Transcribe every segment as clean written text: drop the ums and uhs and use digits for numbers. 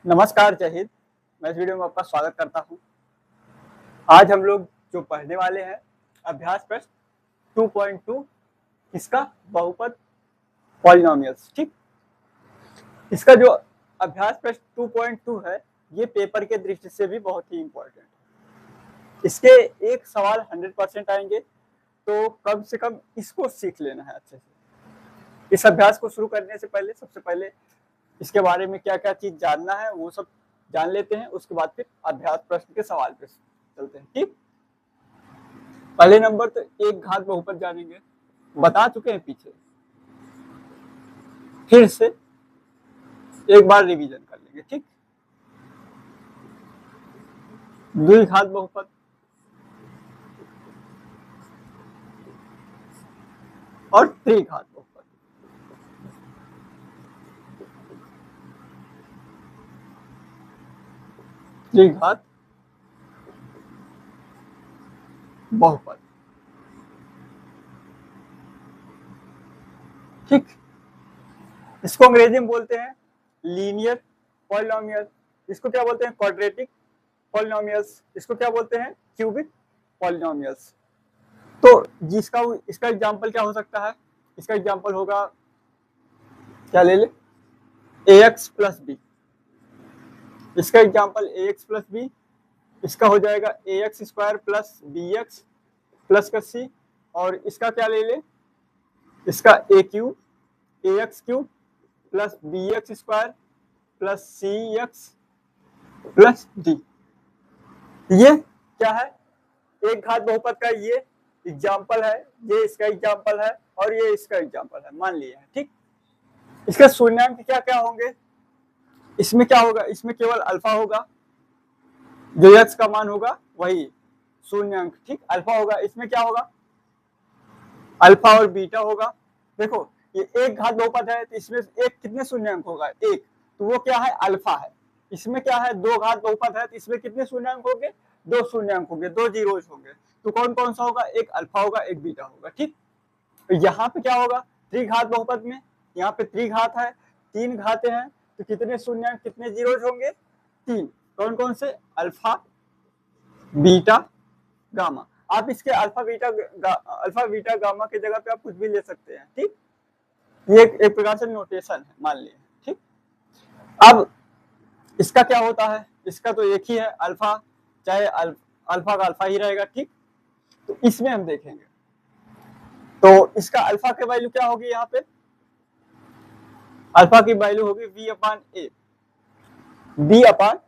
नमस्कार, जय हिंद। मैं इस वीडियो में आपका स्वागत करता हूं। आज हम लोग जो पढ़ने वाले हैं अभ्यास प्रश्न 2.2 इसका बहुपद पॉलिनोमियल्स। ठीक, इसका जो अभ्यास प्रश्न 2.2 है ये पेपर के दृष्टि से भी बहुत ही इम्पोर्टेंट है। इसके एक सवाल 100% आएंगे, तो कम से कम इसको सीख लेना है अच्छे से। इस अभ्यास को शुरू करने से पहले सबसे पहले इसके बारे में क्या क्या चीज जानना है वो सब जान लेते हैं, उसके बाद फिर अभ्यास प्रश्न के सवाल पे चलते हैं। ठीक, पहले नंबर तो एक घात बहुपद जानेंगे, बता चुके हैं पीछे, फिर से एक बार रिवीजन कर लेंगे। ठीक, द्विघात बहुपद, और त्रिघात बहुपद। त्रिघात बहुपद। ठीक, इसको अंग्रेजी में बोलते हैं लीनियर पॉलिनोमियल, इसको क्या बोलते हैं क्वाड्रेटिक पॉलिनोमियल्स, इसको क्या बोलते हैं क्यूबिक पॉलिनोमियल्स। तो जिसका इसका एग्जांपल क्या हो सकता है, इसका एग्जांपल होगा, क्या ले ले, ax प्लस बी। इसका एग्जांपल ax प्लस बी, इसका हो जाएगा ax square plus bx plus का c, और इसका क्या ले ले, इसका a cube ax cube plus bx square plus cx plus d। ये क्या है, एक घात बहुपद का ये एग्जाम्पल है, ये इसका एग्जाम्पल है, और ये इसका एग्जाम्पल है, मान लिया है। ठीक, इसका शून्यांक क्या क्या होंगे, इसमें क्या होगा, इसमें केवल अल्फा होगा, जो x का मान होगा वही शून्यांक। ठीक, अल्फा होगा, इसमें क्या होगा, अल्फा और बीटा होगा। देखो ये एक घात बहुपद है तो इसमें एक कितने शून्यांक होगा, एक, तो वो क्या है, अल्फा है। इसमें क्या है, दो घात बहुपद है तो इसमें कितने शून्यांक होंगे, दो शून्यांक होंगे, दो जीरोज होंगे। तो कौन कौन सा होगा, एक अल्फा होगा, एक बीटा होगा। ठीक, तो यहाँ पे क्या होगा, त्रिघात बहुपद में, यहाँ पे त्रिघात है, तीन घातें हैं, तो कितने शून्यांक कितने जीरोज होंगे, तीन। कौन कौन से, अल्फा बीटा गामा। आप इसके अल्फा बीटा गामा की जगह पे आप कुछ भी ले सकते हैं। ठीक, ये एक प्रकार से नोटेशन है, मान लिए। ठीक, अब इसका क्या होता है, इसका तो एक ही है अल्फा, चाहे अल्फा का अल्फा ही रहेगा। ठीक, तो इसमें हम देखेंगे तो इसका अल्फा की वैल्यू क्या होगी, यहाँ पे अल्फा की वैल्यू होगी v अपान ए, b अपान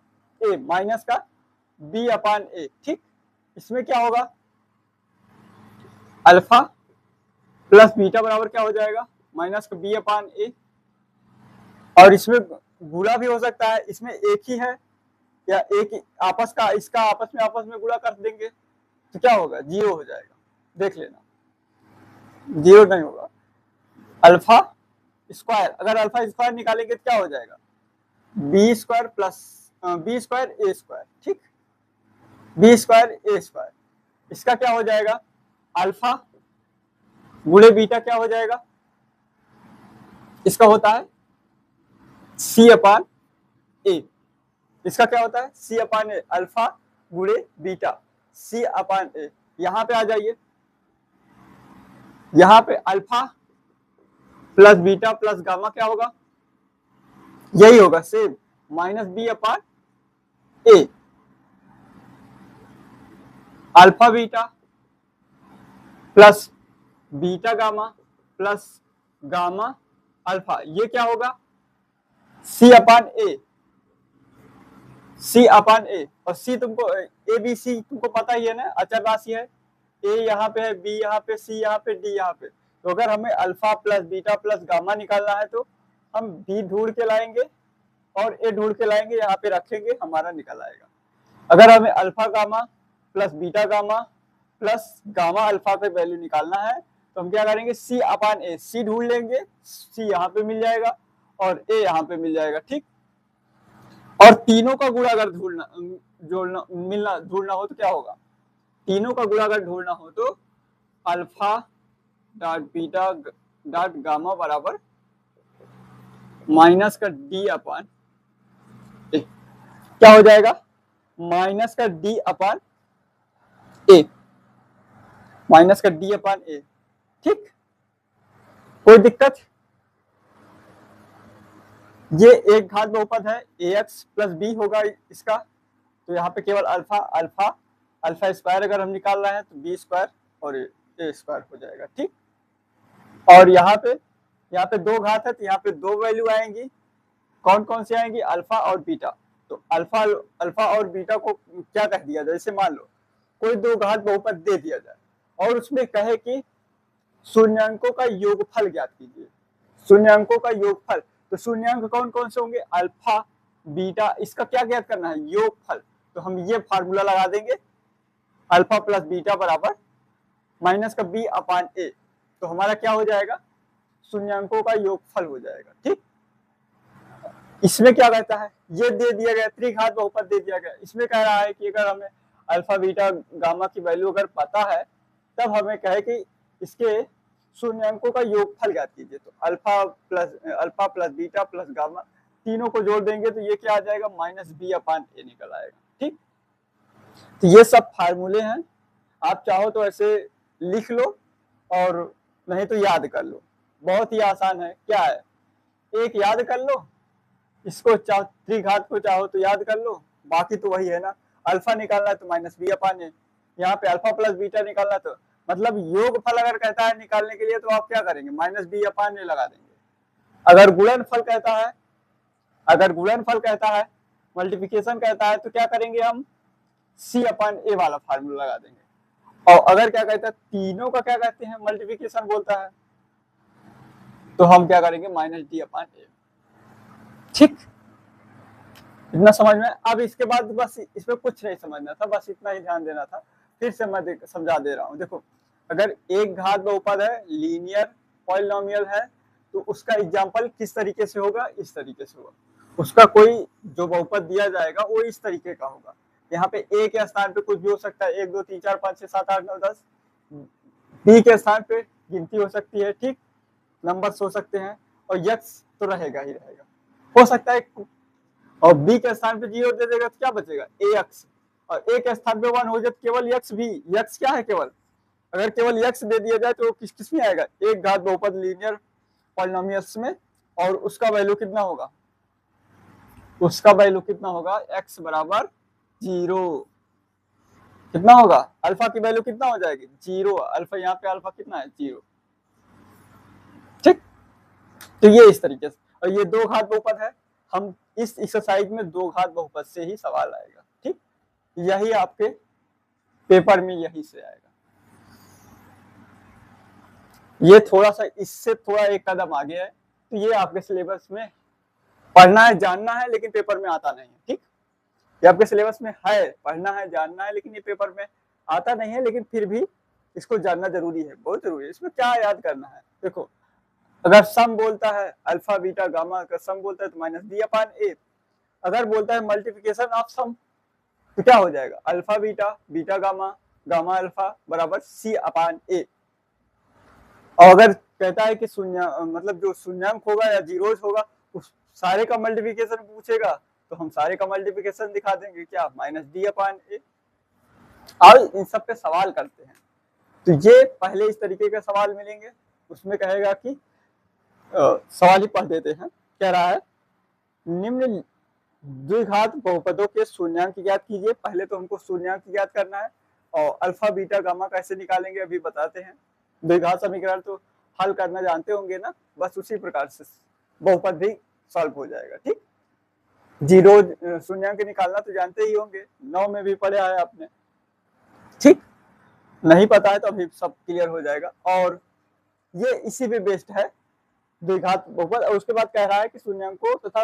ए माइनस का b अपान ए। ठीक, इसमें क्या होगा, अल्फा प्लस बीटा बराबर क्या हो जाएगा, माइनस का b अपान ए, और इसमें गुणा भी हो सकता है, इसमें एक ही है या एक आपस का, इसका आपस में गुणा कर देंगे तो क्या होगा, जीरो हो जाएगा। देख लेना, जीरो नहीं होगा। अल्फा स्क्वायर, अगर अल्फा स्क्वायर निकालेंगे तो क्या हो जाएगा, B square plus B square A square. ठीक, बी स्क्वायर ए स्क्वायर, इसका क्या हो जाएगा, अल्फा गुणे बीटा क्या हो जाएगा, इसका होता है सी अपान ए। इसका क्या होता है, सी अपान ए, अल्फा गुणे बीटा सी अपान ए। यहां पे आ जाइए, यहां पे alpha plus beta plus gamma क्या होगा, यही होगा same, minus B upon A, alpha beta plus beta gamma plus gamma alpha, ये क्या होगा, सी अपान ए, सी अपान ए। और सी तुमको ए बी सी तुमको पता ही है ना, अचर राशि है, ए यहाँ पे है, बी यहाँ पे, सी यहाँ पे, डी यहाँ पे। तो अगर हमें alpha plus beta plus gamma निकालना है तो हम बी ढूंढ के लाएंगे और ए ढूंढ के लाएंगे, यहाँ पे रखेंगे, हमारा निकल आएगा। अगर हमें alpha gamma plus beta gamma plus gamma alpha का वैल्यू निकालना है तो हम क्या करेंगे, सी अपान ए, सी ढूंढ लेंगे, सी यहाँ पे मिल जाएगा और ए यहाँ पे मिल जाएगा। ठीक, और तीनों का गुणा अगर ढूंढना हो तो क्या होगा, तीनों का गुणा अगर ढूंढना हो तो alpha dot beta dot gamma बराबर माइनस का डी अपान ए। क्या हो जाएगा, माइनस का डी अपान ए, माइनस का डी अपान ए। ठीक, कोई दिक्कत? ये एक घात बहुपद है, ए एक्स प्लस बी होगा इसका, तो यहाँ पे केवल अल्फा अल्फा अल्फा स्क्वायर अगर हम निकाल रहे हैं तो बी स्क्वायर और ए स्क्वायर हो जाएगा। ठीक, और यहाँ पे दो घात है तो यहाँ पे दो वैल्यू आएंगी, कौन कौन सी आएंगी, अल्फा और बीटा। तो अल्फा और बीटा को क्या कह दिया जाए, जैसे मान लो कोई दो घात बहुपद दे दिया जाए और उसमें कहे कि शून्यांकों का योगफल ज्ञात कीजिए, शून्यांकों का योगफल। तो शून्यांक कौन कौन से होंगे, अल्फा बीटा, इसका क्या ज्ञात करना है, योगफल। तो हम ये फार्मूला लगा देंगे, अल्फा प्लस बीटा बराबर माइनस का बी अपान ए, तो हमारा क्या हो जाएगा, शून्यांकों का योगफल हो जाएगा। ठीक, इसमें क्या कहता है, ये दे दिया गया त्रिघात बहुपद दे दिया गया, इसमें कह रहा है कि अगर हमें अल्फा बीटा गामा की वैल्यू अगर पता है तब हमें कहे कि इसके शून्यांकों का योगफल ज्ञात कीजिए। तो alpha plus beta plus gamma तीनों को जोड़ देंगे तो ये क्या आ जाएगा, माइनस बी अपान ए निकल आएगा। ठीक, तो ये सब फार्मूले हैं, आप चाहो तो ऐसे लिख लो और नहीं तो याद कर लो, बहुत ही आसान है। क्या है, एक याद कर लो, इसको त्रिघात को चाहो तो याद कर लो, बाकी तो वही है ना, अल्फा निकालना है तो माइनस बी अपान ए, यहाँ पे अल्फा प्लस बीटा निकालना तो मतलब योगफल अगर कहता है निकालने के लिए तो आप क्या करेंगे, माइनस बी अपान ए लगा देंगे। अगर गुणनफल कहता है, मल्टीप्लिकेशन कहता है तो क्या करेंगे, हम सी अपान ए वाला फार्मूला लगा देंगे। और अगर क्या कहता है, तीनों का क्या कहते हैं, मल्टीप्लिकेशन बोलता है, तो हम क्या करेंगे, माइनस डी अपान ए। ठीक, इतना समझ में। अब इसके बाद बस इसमें कुछ नहीं समझना था, बस इतना ही ध्यान देना था। फिर से मैं समझा दे रहा हूँ। देखो, अगर एक घात बहुपद है, लीनियर पॉलिनोमियल है, तो उसका एग्जाम्पल किस तरीके से होगा, इस तरीके से होगा। उसका कोई जो बहुपद दिया जाएगा वो इस तरीके का होगा। यहाँ पे ए के स्थान पे कुछ भी हो सकता है, 1 2 3 4 5 6 7 8 9 10। बी के स्थान पे गिनती हो सकती है, ठीक, नंबर्स हो सकते हैं, और यक्स तो रहेगा ही रहेगा, हो सकता है। और बी के स्थान पे 0 दे देगा तो क्या बचेगा, ए एक्स, और ए के स्थान पे 1 हो जाए तो केवल यक्स भी, यक्स क्या है केवल, अगर केवल यक्स दे दिया जाए तो किस किस में आएगा, एक घात बहुपद लीनियर पॉलिनोमियल्स में, और उसका वैल्यू कितना होगा, एक्स बराबर 0। कितना होगा, अल्फा की वैल्यू कितना हो जाएगी, 0। अल्फा यहाँ पे अल्फा कितना है, 0। ठीक, तो ये इस तरीके से, और ये दो घात बहुपद है, हम इस एक्सरसाइज में दो घात बहुपद से ही सवाल आएगा। ठीक, यही आपके पेपर में यही से आएगा। ये थोड़ा सा इससे थोड़ा एक कदम आगे है, तो ये आपके सिलेबस में पढ़ना है, जानना है, लेकिन पेपर में आता नहीं है। ठीक, ये आपके सिलेबस में है, पढ़ना है, जानना है, लेकिन ये पेपर में आता नहीं है, लेकिन फिर भी इसको जानना जरूरी है, बहुत जरूरी है। इसमें क्या याद करना है, देखो, अगर सम बोलता है अल्फा बीटा गामा का सम बोलता है तो माइनस बी अपान ए। अगर बोलता है मल्टीप्लिकेशन ऑफ सम तो क्या हो जाएगा, alpha beta beta gamma gamma alpha बराबर सी अपान ए। और अगर कहता है कि शून्य मतलब जो शून्यांक होगा या जीरोज होगा उस सारे का मल्टीप्लिकेशन पूछेगा तो हम सारे का मल्टीप्लिकेशन दिखा देंगे, क्या, माइनस डी अपान ए। और इन सब पे सवाल करते हैं, तो ये पहले इस तरीके के सवाल मिलेंगे, उसमें कहेगा कि सवाल ही पढ़ देते हैं। कह रहा है निम्न द्विघात बहुपदों के शून्यांक ज्ञात कीजिए। पहले तो हमको शून्यांक ज्ञात करना है, और अल्फा बीटा गामा कैसे निकालेंगे अभी बताते हैं। द्विघात समीकरण तो हल करना जानते होंगे ना, बस उसी प्रकार से बहुपद भी सॉल्व हो जाएगा। ठीक, जीरो शून्यांक निकालना तो जानते ही होंगे, 9 में भी पढ़ा है आपने। ठीक, नहीं पता है तो अभी सब क्लियर हो जाएगा, और ये इसी पे बेस्ड है द्विघात बहुपद। और उसके बाद कह रहा है कि शून्यांकों तथा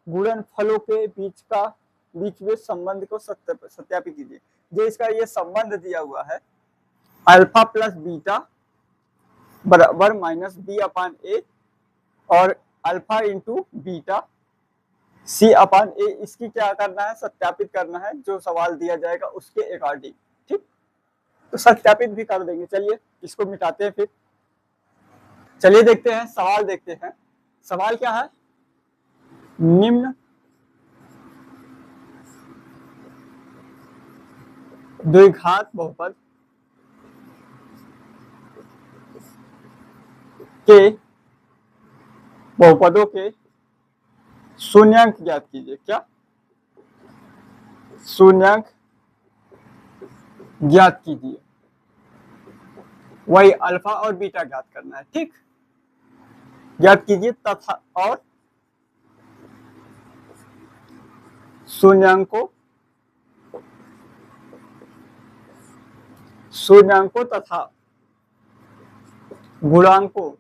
गुणनफलों के बीच में संबंध को सत्यापित कीजिए। जो इसका ये संबंध दिया हुआ है, अल्फा प्लस बीटा बराबर माइनस बी अपान ए, और अल्फा इंटू बीटा सी अपान ए, इसकी क्या करना है, सत्यापित करना है, जो सवाल दिया जाएगा उसके अकॉर्डिंग। ठीक, तो सत्यापित भी कर देंगे। चलिए इसको मिटाते हैं, फिर चलिए देखते हैं सवाल, देखते हैं सवाल क्या है। निम्न द्विघात बहुपद के बहुपदों के शून्यांक ज्ञात कीजिए। क्या? शून्यांक ज्ञात कीजिए। वही अल्फा और बीटा ज्ञात करना है। ठीक, ज्ञात कीजिए तथा और शून्यांकों तथा गुणांकों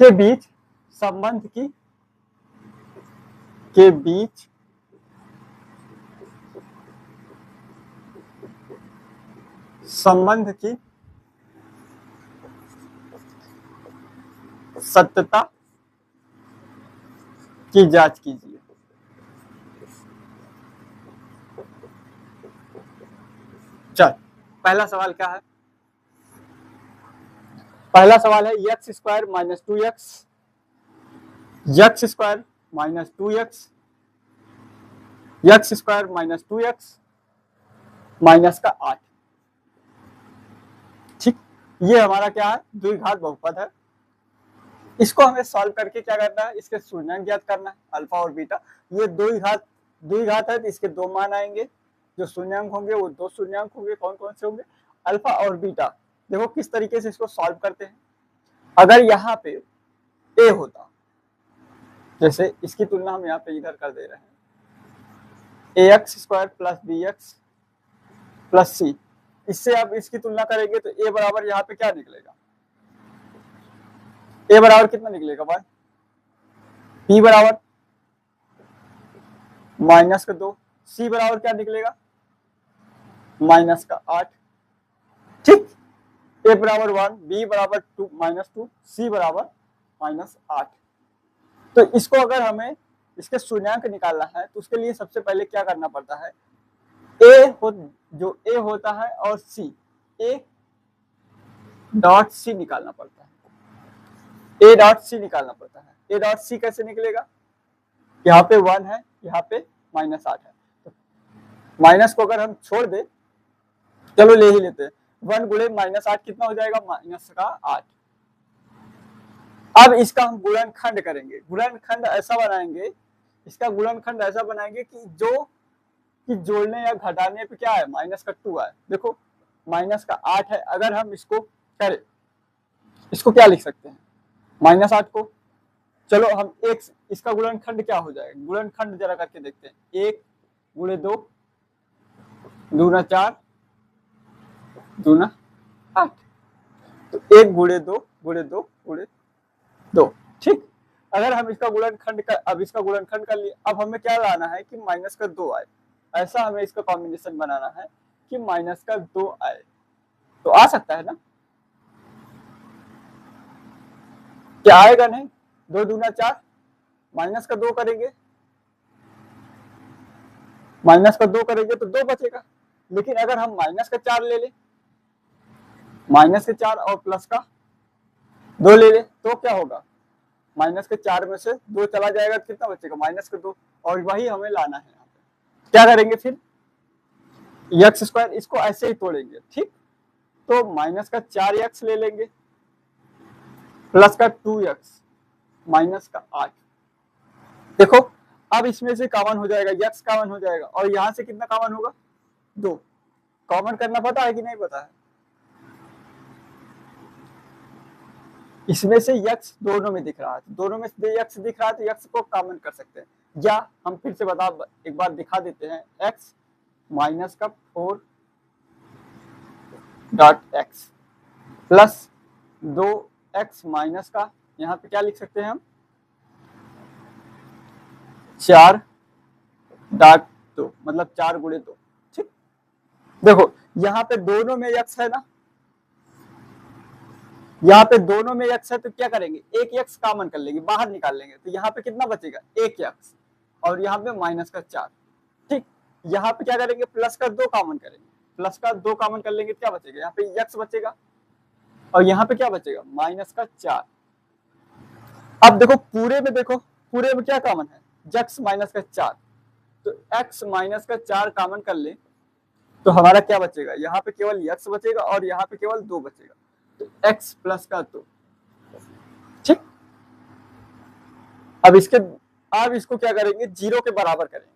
के बीच संबंध की सत्यता की जांच कीजिए। चल, पहला सवाल क्या है? पहला सवाल है x square minus 2x minus का 8। ठीक, ये हमारा क्या है? द्विघात बहुपद है। इसको हमें सॉल्व करके क्या करना है? इसके शून्यांक ज्ञात करना है, अल्फा और बीटा। ये द्विघात है तो इसके दो मान आएंगे। जो शून्यांक होंगे वो दो शून्यांक होंगे। कौन कौन से होंगे? अल्फा और बीटा। देखो किस तरीके से इसको सॉल्व करते हैं। अगर यहाँ पे ए होता, जैसे इसकी तुलना हम यहाँ पे इधर कर दे रहे हैं, ax square plus bx plus c। इससे आप इसकी तुलना करेंगे तो a बराबर यहाँ पे क्या निकलेगा? a बराबर कितना निकलेगा? 1। b बराबर माइनस का 2। c बराबर क्या निकलेगा? माइनस का 8। ठीक, a बराबर 1, b बराबर 2 माइनस 2, c बराबर माइनस 8। तो इसको अगर हमें इसके शून्यांक निकालना है तो उसके लिए सबसे पहले क्या करना पड़ता है? जो a होता है और a डॉट c निकालना पड़ता है। a डॉट c निकालना पड़ता है। a डॉट c कैसे निकलेगा? यहाँ पे 1 है, यहाँ पे माइनस 8 है। तो माइनस को अगर हम छोड़ दे, चलो ले ही लेते हैं, 1 गुणे माइनस 8 कितना हो जाएगा? माइनस का 8। अब इसका हम गुणनखंड करेंगे। गुणनखंड ऐसा बनाएंगे, इसका गुणनखंड ऐसा बनाएंगे कि जोड़ने या घटाने पे क्या है? माइनस का 2 है। देखो माइनस का 8 है। अगर हम इसको करें, इसको क्या लिख सकते हैं? माइनस 8 को। चलो हम इसका गुणनखंड क्या हो जाएगा? गुणनखंड जरा करके देखते हैं। 1 गुणे 2 दूना 4 दूना 8। तो 1 गुणे 2 गुणे 2 गुणे 2। ठीक, अगर हम इसका गुणनखंड कर लिए, अब हमें क्या लाना है कि माइनस का 2 आए। ऐसा हमें इसका कॉम्बिनेशन बनाना है कि माइनस का 2 आए। तो आ सकता है ना? क्या आएगा? नहीं। 2 दूना 4, माइनस का 2 करेंगे, तो 2 बचेगा। लेकिन अगर हम माइनस का 4 ले ले, माइनस के 4 और प्लस का 2 ले ले, तो क्या होगा? माइनस के 4 में से 2 चला जाएगा, कितना बचेगा? माइनस का 2। और वही हमें लाना है। यहाँ पे क्या करेंगे फिर? एक्स स्क्वायर, इसको ऐसे ही तोड़ेंगे। ठीक, तो माइनस का 4x ले लेंगे प्लस का 2x माइनस का 8। देखो अब इसमें से कॉमन हो जाएगा, x कॉमन हो जाएगा, और यहां से कितना कॉमन होगा? 2 कॉमन करना पता है कि नहीं पता है? इसमें से x दोनों में दिख रहा है, दोनों में से x दिख रहा है, तो x को कॉमन कर सकते हैं। या हम फिर से एक बार दिखा देते हैं, x माइनस का 4 dot x plus 2x minus का, यहाँ पे क्या लिख सकते हैं हम? 4 डॉट 2, मतलब 4 गुणे 2। ठीक, देखो यहाँ पे दोनों में x है ना, यहाँ पे दोनों में x है, तो क्या करेंगे? एक x कॉमन कर लेंगे, बाहर निकाल लेंगे, तो यहाँ पे कितना बचेगा? 1x, और यहाँ पे माइनस का 4। ठीक, यहाँ पे क्या करेंगे? प्लस का 2 कॉमन करेंगे, प्लस का 2 कॉमन कर लेंगे, क्या बचेगा? यहाँ पे x बचेगा, और यहाँ पे क्या बचेगा? माइनस का 4। अब देखो पूरे में क्या कॉमन है, x माइनस का 4, तो x माइनस का 4 कॉमन कर ले तो हमारा क्या बचेगा, यहाँ पे केवल x बचेगा और यहाँ पे केवल 2 बचेगा, तो x प्लस का 2। ठीक, अब इसको क्या करेंगे, 0 के बराबर करेंगे।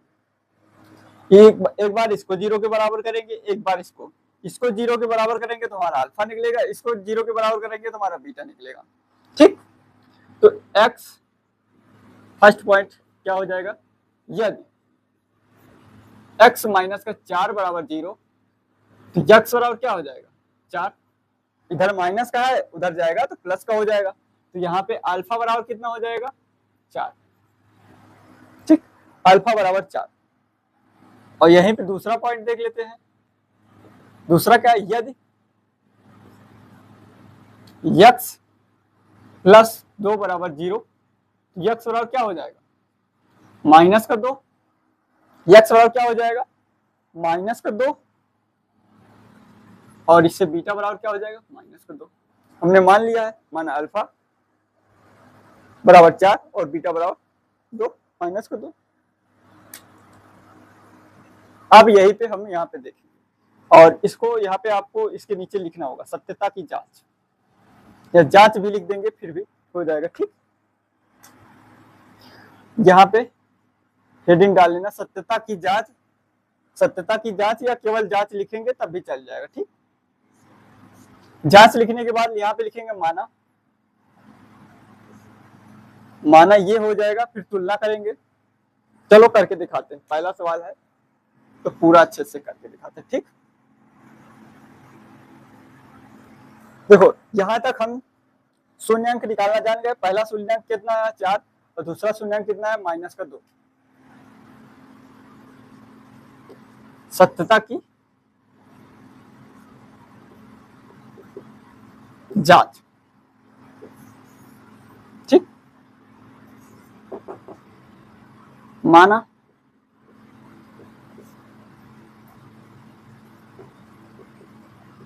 एक बार इसको 0 के बराबर करेंगे, एक बार इसको 0 के बराबर करेंगे तो हमारा अल्फा निकलेगा, इसको 0 के बराबर करेंगे तो हमारा बीटा निकलेगा। ठीक, तो x फर्स्ट पॉइंट क्या हो जाएगा, यदि x माइनस का 4 बराबर 0 तो x बराबर क्या हो जाएगा 4, इधर माइनस का है उधर जाएगा तो प्लस का हो जाएगा, तो यहाँ पे अल्फा बराबर कितना हो जाएगा 4। ठीक, अल्फा बराबर 4। और यहीं पे दूसरा पॉइंट देख लेते हैं, दूसरा क्या है, यदि x प्लस 2 बराबर 0 तो x बराबर क्या हो जाएगा माइनस का 2, x बराबर क्या हो जाएगा माइनस का 2, और इससे बीटा बराबर क्या हो जाएगा माइनस का 2। हमने मान लिया है, माना अल्फा बराबर 4 और बीटा बराबर 2 माइनस का 2। अब यहीं पे हम यहाँ पे देखेंगे और इसको यहाँ पे आपको इसके नीचे लिखना होगा सत्यता की जांच, या जांच भी लिख देंगे फिर भी हो जाएगा। ठीक, यहाँ पे हेडिंग डाल लेना सत्यता की जांच या केवल जांच लिखेंगे तब भी चल जाएगा। ठीक, जांच लिखने के बाद यहाँ पे लिखेंगे माना ये हो जाएगा, फिर तुलना करेंगे। चलो करके दिखाते हैं, पहला सवाल है तो पूरा अच्छे से करके दिखाते हैं। ठीक, देखो यहां तक हम शून्यांक निकालना जान गए। पहला शून्यांक कितना है 4 और दूसरा शून्यांक कितना है माइनस का 2। सत्यता की जांच। ठीक, माना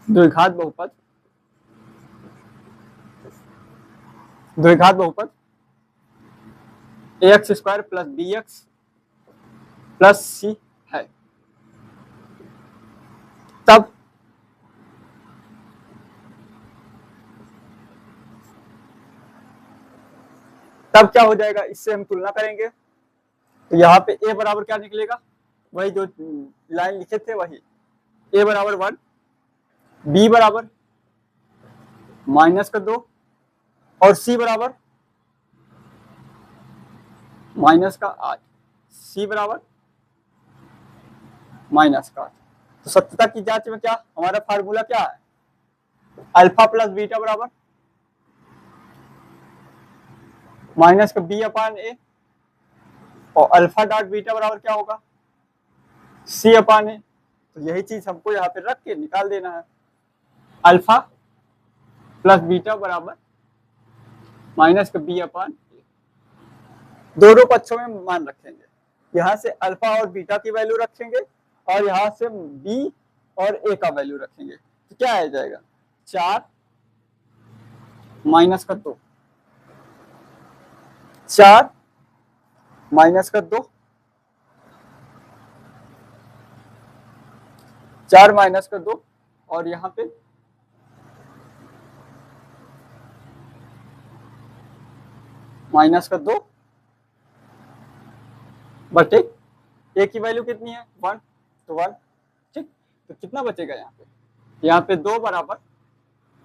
द्विघात बहुपद ax square plus bx plus c है, तब क्या हो जाएगा, इससे हम तुलना करेंगे तो यहाँ पे a बराबर क्या निकलेगा, वही जो लाइन लिखे थे वही, a बराबर 1, b बराबर माइनस का 2 और c बराबर माइनस का 8, c बराबर माइनस का 8। तो सत्यता की जांच में क्या हमारा फार्मूला क्या है, अल्फा प्लस बीटा बराबर माइनस का b अपान ए, और अल्फा डॉट बीटा बराबर क्या होगा c अपान ए। तो यही चीज हमको यहाँ पे रख के निकाल देना है, अल्फा प्लस बीटा बराबर माइनस का b अपान ए। दोनों पक्षों में मान रखेंगे, यहाँ से अल्फा और बीटा की वैल्यू रखेंगे और यहाँ से b और a का वैल्यू रखेंगे, तो क्या आ जाएगा 4 माइनस का 2, 4 माइनस का 2, 4 माइनस का 2 और यहाँ पे माइनस का 2 बटे a की वैल्यू कितनी है 1, तो 1। ठीक, तो कितना बचेगा यहाँ पे 2 बराबर,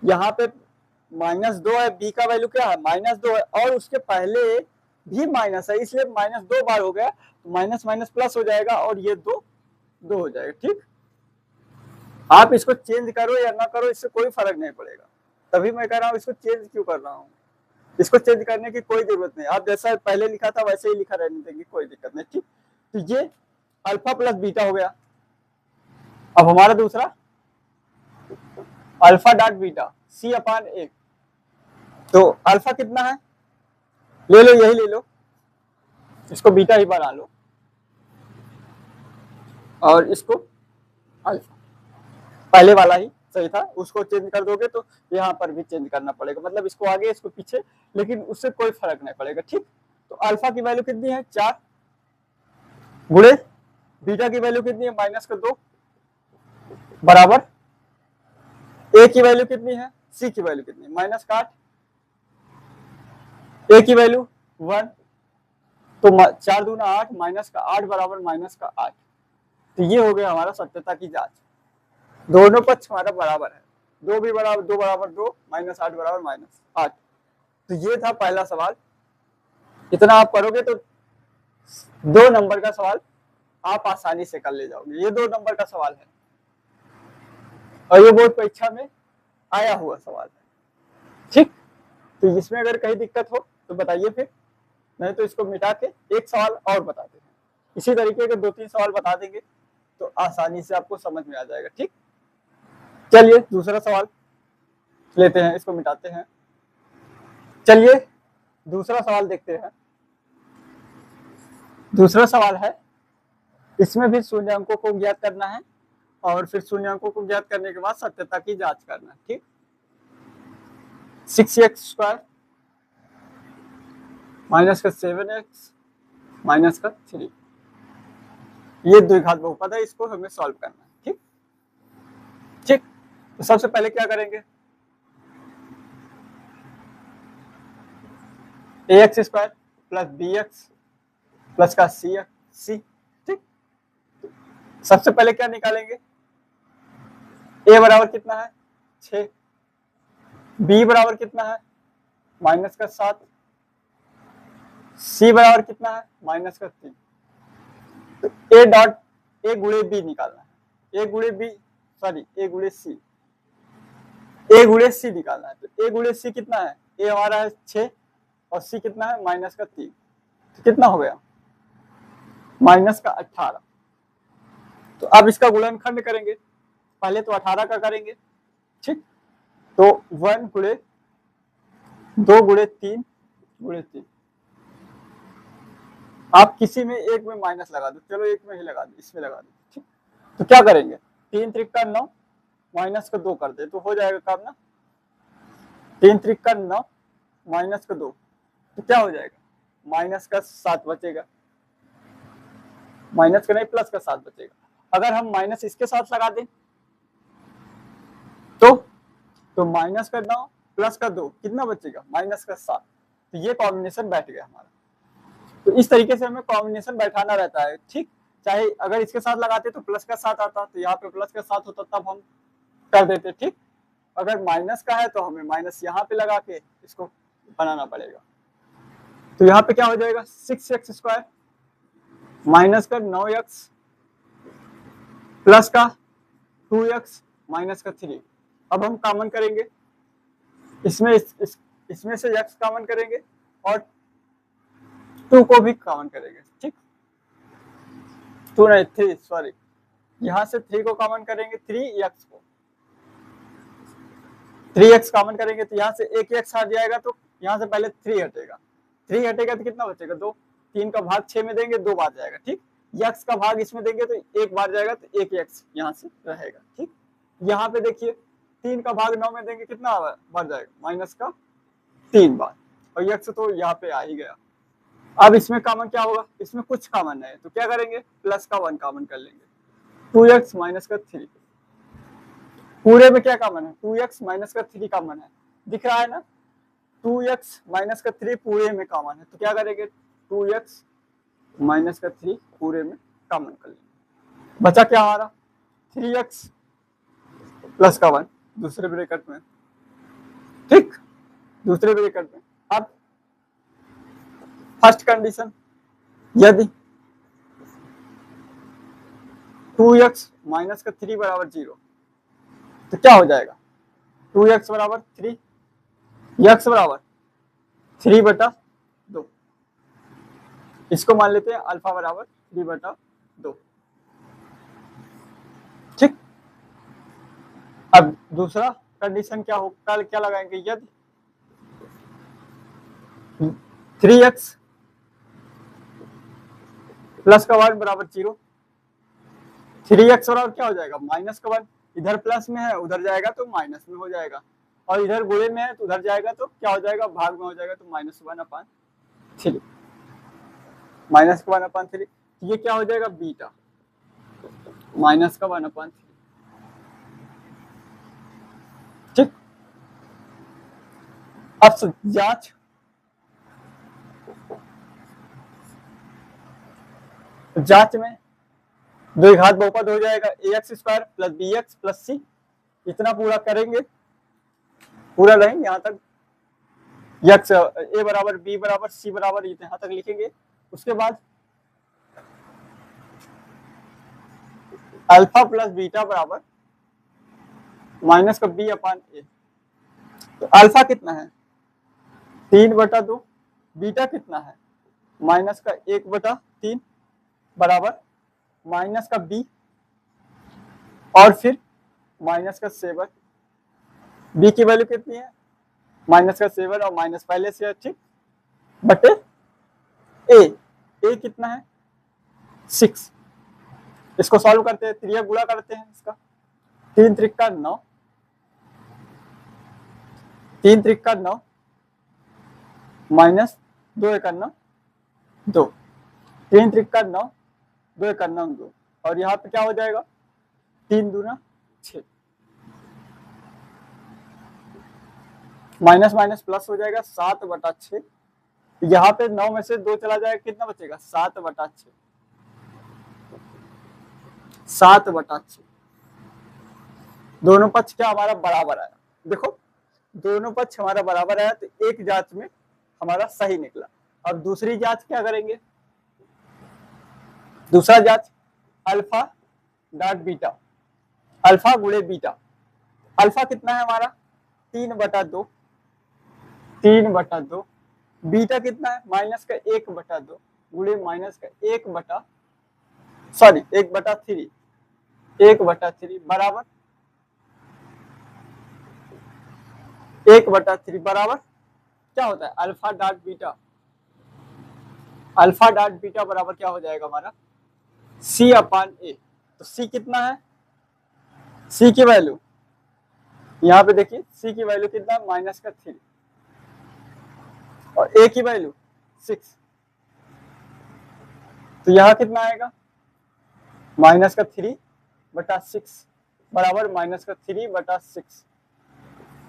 यहाँ पे -2 है, b का वैल्यू क्या है -2 है और उसके पहले भी माइनस है, इसलिए -2 बार हो गया तो माइनस माइनस प्लस हो जाएगा और ये 2 हो जाएगा। ठीक, आप इसको चेंज करो या ना करो इससे कोई फर्क नहीं पड़ेगा, तभी मैं कह रहा हूँ इसको चेंज क्यों कर रहा हूँ, इसको चेंज करने की कोई जरूरत नहीं, आप जैसा पहले लिखा था वैसे ही लिखा रहने देंगे, कोई दिक्कत नहीं। ठीक, तो ये अल्फा प्लस बीटा हो गया। अब हमारा दूसरा अल्फा डॉट बीटा c अपान ए, तो अल्फा कितना है ले लो, यही ले लो, इसको बीटा ही बना लो और इसको अल्फा, पहले वाला ही सही था, उसको चेंज कर दोगे तो यहाँ पर भी चेंज करना पड़ेगा, मतलब इसको आगे इसको पीछे, लेकिन उससे कोई फर्क नहीं पड़ेगा। ठीक, तो अल्फा की वैल्यू कितनी है 4 गुणे बीटा की वैल्यू कितनी है -2 बराबर ए की वैल्यू कितनी है, सी की वैल्यू कितनी है -8, ए की वैल्यू 1, तो 4 दूना 8 -8 बराबर -8। तो ये हो गया हमारा सत्यता की जांच। दोनों पक्ष हमारा बराबर है, 2 भी बराबर 2 बराबर 2 -8 बराबर -8। तो ये था पहला सवाल। इतना आप करोगे तो 2 नंबर का सवाल आप आसानी से कर ले जाओगे। ये 2 नंबर का सवाल है और ये बोर्ड परीक्षा में आया हुआ सवाल है। ठीक, तो इसमें अगर कहीं दिक्कत हो तो बताइए, फिर नहीं तो इसको मिटा के एक सवाल और बताते हैं। इसी तरीके के 2-3 सवाल बता देंगे तो आसानी से आपको समझ में आ जाएगा। ठीक, चलिए दूसरा सवाल लेते हैं, इसको मिटाते हैं। चलिए दूसरा सवाल देखते हैं। दूसरा सवाल है, इसमें भी शून्यांकों को ज्ञात करना है और फिर शून्यांकों को ज्ञात करने के बाद सत्यता की जांच करना है। ठीक, 6x² -7x -3 ये द्विघात बहुपद है, इसको हमें सॉल्व करना है। ठीक ठीक, तो सबसे पहले क्या करेंगे, ax² + bx प्लस का c। ठीक, सबसे पहले क्या निकालेंगे, a बराबर कितना है 6, b बराबर कितना है -7, c बराबर कितना है -3। तो a गुणे b निकालना है, a गुणे c निकालना है। तो a गुणे c कितना है, a हमारा है 6 और c कितना है -3, तो कितना हो गया -18। तो अब इसका गुणनखंड करेंगे, पहले तो 18 का करेंगे। ठीक, तो 1 गुणे 2 गुणे 3 गुणे 3, आप किसी में एक में माइनस लगा दो, चलो एक में ही लगा दो, इसमें लगा दो। ठीक, तो क्या करेंगे, 3 त्रिक 9 -2 कर दे तो हो जाएगा काम ना, 3 त्रिक 9 -2 तो क्या हो जाएगा -7 बचेगा, माइनस का नहीं प्लस का 7 बचेगा। अगर हम माइनस इसके साथ लगा दें तो -9 प्लस का 2 कितना बचेगा -7। तो ये कॉम्बिनेशन बैठ गया हमारा। तो इस तरीके से हमें कॉम्बिनेशन बैठाना रहता है। ठीक, चाहे अगर इसके साथ लगाते तो प्लस का 7 आता, तो यहाँ पे प्लस का 7 होता तब हम कर देते। ठीक, अगर माइनस का है तो हमें माइनस यहाँ पे लगा के इसको बनाना पड़ेगा। तो यहाँ पे क्या हो जाएगा 6x² माइनस का 9x प्लस का 2x माइनस का 3। अब हम कॉमन करेंगे, इसमें से x कॉमन करेंगे और 2 को भी कॉमन करेंगे। ठीक, 2 नहीं 3 सॉरी, यहाँ से 3 को कॉमन करेंगे, 3x को 3x कॉमन करेंगे तो यहाँ से एक x हट जाएगा, तो यहाँ से पहले 3 हटेगा, 3 हटेगा तो कितना बचेगा 2, 3 का भाग 6 में देंगे 2 बार जाएगा। ठीक, x का भाग इसमें देंगे तो 1 बार जाएगा, तो एक x यहाँ से रहेगा। ठीक, यहाँ पे देखिए 3 का भाग 9 में देंगे कितना बार जाएगा -3 बार, और x तो यहाँ पे आ ही गया। अब इसमें कॉमन क्या होगा, इसमें कुछ कॉमन है तो क्या करेंगे प्लस का 1 कॉमन कर लेंगे, 2x माइनस का 3। पूरे में क्या कॉमन है 2x माइनस का 3 कॉमन है, दिख रहा है ना, 2x माइनस का 3 पूरे में कॉमन है, तो क्या करेंगे 2x माइनस का 3 पूरे में कॉमन कर लेंगे। बचा क्या हमारा 3x प्लस का 1 दूसरे ब्रैकेट में। ठीक, दूसरे ब्रैकेट में। अब फर्स्ट कंडीशन, यदि 2x माइनस का 3 बराबर 0 तो क्या हो जाएगा 2x बराबर 3, x बराबर 3/2, इसको मान लेते हैं अल्फा बराबर 3/2। ठीक, अब दूसरा कंडीशन क्या होगा, क्या लगाएंगे, यदि 3x प्लस का 1 बराबर 0, 3x बराबर क्या हो जाएगा -1, इधर प्लस में है, उधर जाएगा तो माइनस में हो जाएगा, और इधर गुणे में है तो उधर जाएगा तो क्या हो जाएगा, भाग में हो जाएगा, तो -1/3, -1/3। ये क्या हो जाएगा, बीटा -1/3। ठीक, अब जांच, जांच में द्विघात बहुपद हो जाएगा ax² + bx + c, इतना पूरा करेंगे, पूरा नहीं यहाँ तक, x a बराबर b बराबर c बराबर यहाँ तक लिखेंगे। उसके बाद अल्फा प्लस बीटा बराबर -b/a, तो अल्फा कितना है 3/2, बीटा कितना है -1/3 बराबर -b और फिर -7, b की वैल्यू कितनी है -7 और माइनस पहले से है, ठीक, बटे a कितना है 6। इसको सॉल्व करते हैं, त्रिया गुणा करते हैं इसका, 3 त्रिका 9, 3 त्रिका 9 माइनस 2 एका 9 2, 3 त्रिका 9 2 एका 9 2, और यहाँ पे क्या हो जाएगा 3 दूना 6, माइनस माइनस प्लस हो जाएगा 7/6, यहाँ पे 9 में से 2 चला जाएगा, कितना बचेगा 7/6, 7/6। दोनों पक्ष क्या हमारा बराबर आया, देखो दोनों पक्ष हमारा बराबर आया, तो एक जांच में हमारा सही निकला। और दूसरी जांच क्या करेंगे, दूसरा जांच अल्फा डॉट बीटा, अल्फा गुणे बीटा, अल्फा कितना है हमारा 3/2, 3/2, बीटा कितना है -1/2 गुणे -1/3 बराबर 1/3 बराबर क्या होता है alpha dot beta, alpha dot beta बराबर क्या हो जाएगा हमारा c/a। तो c कितना है, c की वैल्यू यहाँ पे देखिए, c की वैल्यू कितना है -3 और a की वैल्यू 6, तो यहाँ कितना आएगा -3/6 बराबर -3/6।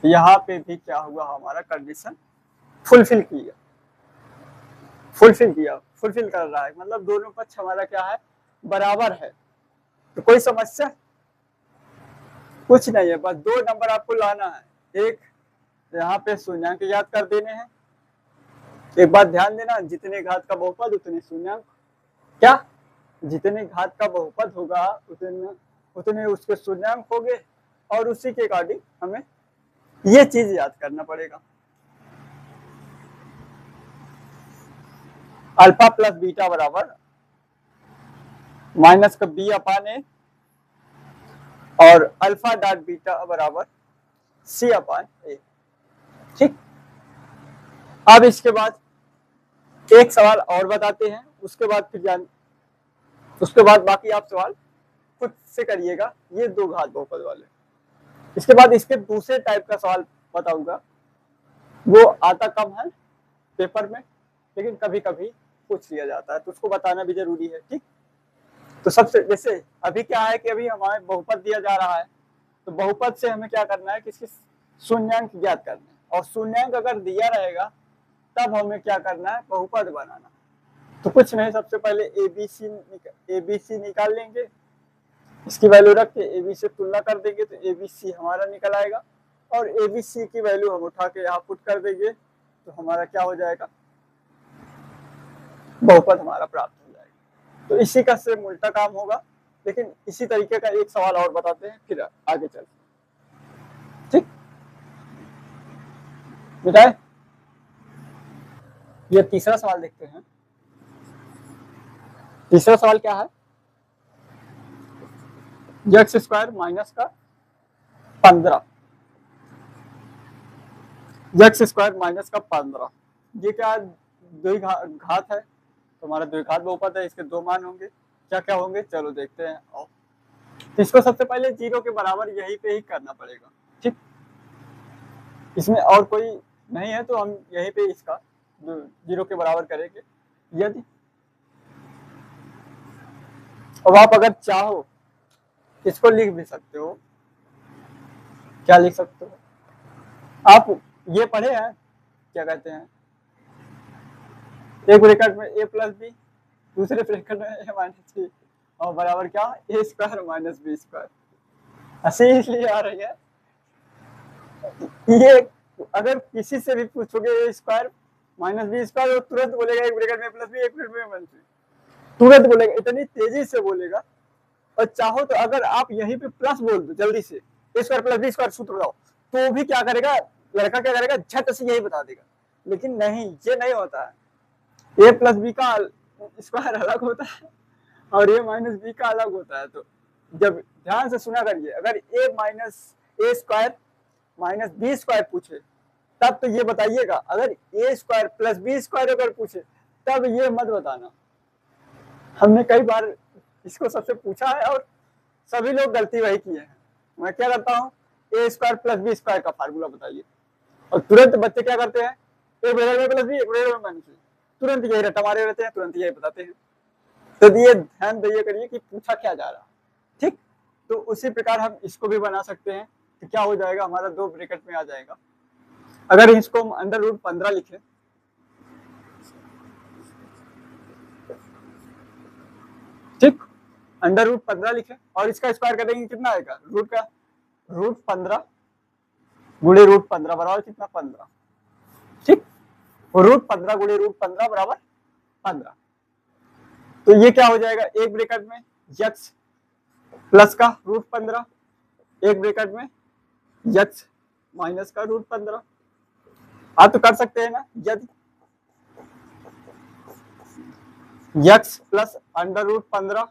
यहाँ पे भी क्या हुआ, हमारा कंडीशन फुलफिल किया, फुलफिल कर रहा है, मतलब दोनों पक्ष हमारा क्या है बराबर है। तो कोई समस्या कुछ नहीं है, बस 2 नंबर आपको लाना है, एक यहाँ पे शून्यांक याद कर देने हैं। एक बात ध्यान देना, जितने घात का बहुपद उतने शून्यांक, क्या जितने घात का बहुपद होगा उतने उसके शून्यांक होंगे, और उसी के अकॉर्डिंग हमें ये चीज याद करना पड़ेगा। अल्फा प्लस बीटा बराबर -b/a और अल्फा डॉट बीटा बराबर c/a, ठीक। अब इसके बाद एक सवाल और बताते हैं, उसके बाद बाकी आप सवाल खुद से करिएगा, ये 2 घात बहुपद वाले। इसके बाद इसके दूसरे टाइप का सवाल बताऊंगा, वो आता कम है पेपर में, लेकिन कभी कभी पूछ लिया जाता है, तो उसको बताना भी जरूरी है, ठीक। तो सबसे जैसे अभी क्या है कि अभी हमारे बहुपद दिया जा रहा है, तो बहुपद से हमें क्या करना है, किसके शून्यांक ज्ञात करना है, और शून्यांक अगर दिया रहेगा तब हमें क्या करना है बहुपद बनाना। तो कुछ नहीं, सबसे पहले एबीसी निकाल लेंगे, इसकी वैल्यू रख के एबी से तुलना कर देंगे, तो एबीसी हमारा निकल आएगा, और एबीसी की वैल्यू हम उठा के यहाँ पुट कर देंगे, तो हमारा क्या हो जाएगा बहुपद हमारा प्राप्त हो जाएगा। तो इसी का सेम उल्टा काम होगा, लेकिन इसी तरीके का एक सवाल और बताते हैं, फिर आगे चलते हैं, ठीक बेटा। ये तीसरा सवाल देखते हैं। तीसरा सवाल क्या है, x² माइनस का 15, x² माइनस का 15, ये क्या द्विघात है, तो हमारा द्विघात बहुपद है, इसके 2 मान होंगे, क्या क्या होंगे चलो देखते हैं। तो इसको सबसे पहले 0 के बराबर यहीं पे ही करना पड़ेगा, ठीक। इसमें और कोई नहीं है तो हम यहीं पे इसका 0 के बराबर करेंगे। यदि अब आप अगर चाहो इसको लिख भी सकते हो, क्या लिख सकते हो आप, ये पढ़े हैं क्या कहते हैं, एक ब्रैकेट में a प्लस बी, दूसरे ब्रैकेट में a माइनस बी, और बराबर क्या, a square minus B square. हंसी इसलिए आ रही है, ये अगर किसी से भी पूछोगे a square minus B square, वो तुरंत बोलेगा एक ब्रैकेट में प्लस बी, एक ब्रैकेट में माइनस बी, तुरंत बोलेगा, इतनी तेजी से बोलेगा। और चाहो तो अगर आप यहीं पे प्लस बोल दो जल्दी से, a square plus B square सूत्र लगाओ, तो भी क्या करेगा लड़का, क्या करेगा, झट से यही बता देगा। लेकिन नहीं, ये नहीं होता है, a प्लस बी का स्क्वायर अलग होता है और a माइनस बी का अलग होता है। तो जब ध्यान से सुना करिए, अगर a minus A square minus B square पूछे तब तो ये बताइएगा, अगर a square plus B square अगर पूछे तब ये मत बताना। हमने कई बार इसको सबसे पूछा है और सभी लोग गलती वही किए हैं। मैं क्या करता हूँ, a square plus B square का फार्मूला बताइए, और तुरंत बच्चे क्या करते हैं, एक ब्रैकेट में प्लस बी, एक ब्रैकेट में माइनस बी, तुरंत यही रट्टा मारे रहते हैं, तुरंत यही बताते हैं। तो ये ध्यान दिए करिए कि पूछा क्या जा रहा, ठीक। तो उसी प्रकार हम इसको भी बना सकते हैं। तो क्या हो जाएगा, हमारा 2 ब्रैकेट में आ जाएगा। अगर इसको हम अंडर रूट 15 लिखें, ठीक, अंडर रूट 15 लिखें और इसका स्क्वायर करेंगे कितना आएगा, रूट का रूट 15 गुणे रूट 15 बराबर कितना, 15, ठीक। रूट 15 गुणे रूट 15 बराबर 15। तो ये क्या हो जाएगा, एक ब्रैकेट में यक्स प्लस का रूट 15, एक ब्रैकेट में यक्स माइनस का रूट 15। आप तो कर सकते हैं ना, यदि यक्स प्लस अंडर रूट 15